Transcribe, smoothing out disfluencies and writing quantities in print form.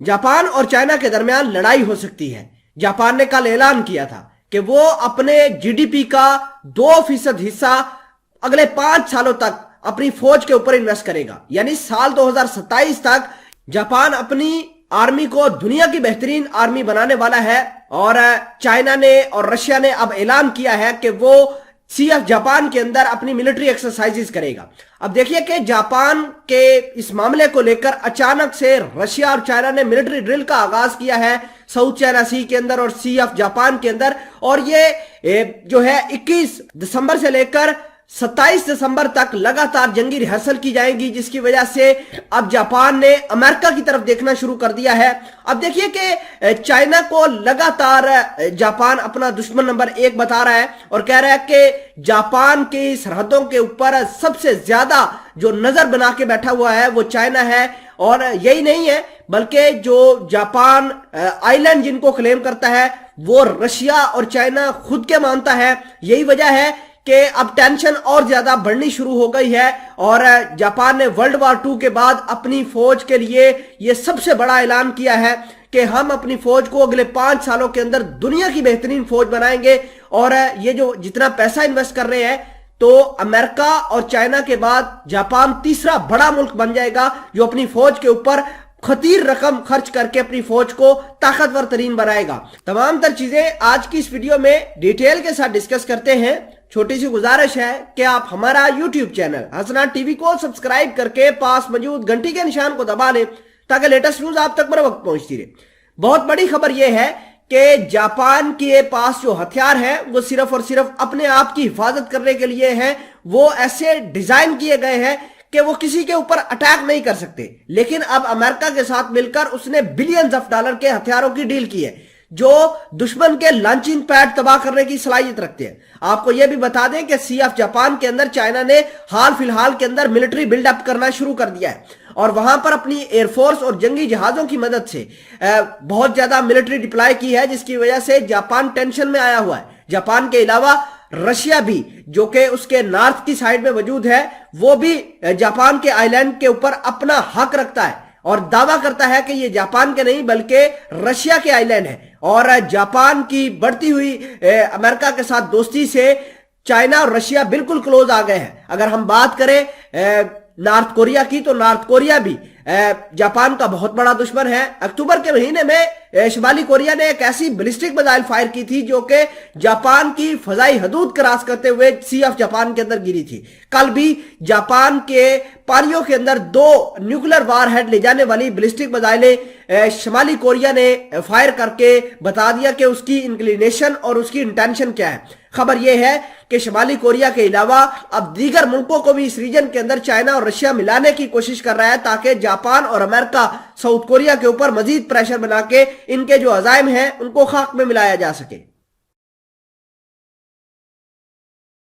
Japan اور China کے درمیان لڑائی ہو سکتی ہے۔ جاپان نے کل اعلان کیا تھا کہ وہ اپنے جی ڈی پی کا 2% حصہ اگلے 5 سالوں تک اپنی فوج کے اوپر انویسٹ کرے گا، یعنی سال 2027 تک جاپان اپنی آرمی کو دنیا کی بہترین آرمی بنانے والا ہے۔ اور چائنا نے اور رشیا نے اب اعلان کیا ہے کہ وہ سی ایف جاپان کے اندر اپنی ملٹری ایکسرسائزز کرے گا۔ اب دیکھیے کہ جاپان کے اس معاملے کو لے کر اچانک سے رشیا اور چائنا نے ملٹری ڈرل کا آغاز کیا ہے ساؤتھ چائنا سی کے اندر اور سی ایف جاپان کے اندر، اور یہ جو ہے 21 دسمبر سے لے کر 27 دسمبر تک لگاتار جنگی ریہرسل کی جائیں گی، جس کی وجہ سے اب جاپان نے امریکہ کی طرف دیکھنا شروع کر دیا ہے۔ اب دیکھیے کہ چائنا کو لگاتار جاپان اپنا دشمن نمبر 1 بتا رہا ہے اور کہہ رہا ہے کہ جاپان کی سرحدوں کے اوپر سب سے زیادہ جو نظر بنا کے بیٹھا ہوا ہے وہ چائنا ہے۔ اور یہی نہیں ہے بلکہ جو جاپان آئی لینڈ جن کو کلیم کرتا ہے وہ رشیا اور چائنا خود کے مانتا ہے۔ یہی وجہ ہے کہ اب ٹینشن اور زیادہ بڑھنی شروع ہو گئی ہے، اور جاپان نے ورلڈ وار 2 کے بعد اپنی فوج کے لیے یہ سب سے بڑا اعلان کیا ہے کہ ہم اپنی فوج کو اگلے 5 سالوں کے اندر دنیا کی بہترین فوج بنائیں گے۔ اور یہ جو جتنا پیسہ انویسٹ کر رہے ہیں تو امریکہ اور چائنا کے بعد جاپان تیسرا بڑا ملک بن جائے گا جو اپنی فوج کے اوپر خطیر رقم خرچ کر کے اپنی فوج کو طاقتور ترین بنائے گا۔ تمام تر چیزیں آج کی اس ویڈیو میں ڈیٹیل کے ساتھ ڈسکس کرتے ہیں۔ چھوٹی سی گزارش ہے کہ آپ ہمارا یوٹیوب چینل حسنات ٹی وی کو سبسکرائب کر کے پاس موجود گھنٹی کے نشان کو دبا لیں تاکہ لیٹسٹ نیوز آپ تک بر وقت پہنچتی رہے۔ بہت بڑی خبر یہ ہے کہ جاپان کے پاس جو ہتھیار ہے وہ صرف اور صرف اپنے آپ کی حفاظت کرنے کے لیے ہیں۔ وہ ایسے ڈیزائن کیے گئے ہیں کہ وہ کسی کے اوپر اٹیک نہیں کر سکتے، لیکن اب امریکہ کے ساتھ مل کر اس نے بلینز آف ڈالر کے ہتھیاروں کی ڈیل کی ہے جو دشمن کے لانچنگ پیڈ تباہ کرنے کی صلاحیت رکھتے ہیں۔ آپ کو یہ بھی بتا دیں کہ سی ایف جاپان کے اندر چائنا نے حال فی الحال کے اندر ملٹری بلڈ اپ کرنا شروع کر دیا ہے، اور وہاں پر اپنی ایئر فورس اور جنگی جہازوں کی مدد سے بہت زیادہ ملٹری ڈپلائی کی ہے، جس کی وجہ سے جاپان ٹینشن میں آیا ہوا ہے۔ جاپان کے علاوہ رشیا بھی جو کہ اس کے نارتھ کی سائیڈ میں موجود ہے، وہ بھی جاپان کے آئی لینڈ کے اوپر اپنا حق رکھتا ہے اور دعویٰ کرتا ہے کہ یہ جاپان کے نہیں بلکہ رشیا کے آئی لینڈ ہے۔ اور جاپان کی بڑھتی ہوئی امریکہ کے ساتھ دوستی سے چائنا اور رشیا بالکل کلوز آ گئے ہیں۔ اگر ہم بات کریں نارتھ کوریا کی تو نارتھ کوریا بھی جاپان کا بہت بڑا دشمن ہے۔ اکتوبر کے مہینے میں شمالی کوریا نے ایک ایسی بیلسٹک میزائل فائر کی تھی جو کہ جاپان کی فضائی حدود کراس کرتے ہوئے سی ایف جاپان کے اندر گری تھی۔ کل بھی جاپان کے پانیوں کے اندر 2 نیوکلر وار ہیڈ لے جانے والی بیلسٹک میزائلیں شمالی کوریا نے فائر کر کے بتا دیا کہ اس کی انکلینیشن اور اس کی انٹینشن کیا ہے۔ خبر یہ ہے کہ شمالی کوریا کے علاوہ اب دیگر ملکوں کو بھی اس ریجن کے اندر چائنا اور رشیا ملانے کی کوشش کر رہا ہے تاکہ جاپان اور امریکہ ساؤتھ کوریا کے اوپر مزید پریشر بنا کے ان کے جو عزائم ہیں ان کو خاک میں ملایا جا سکے۔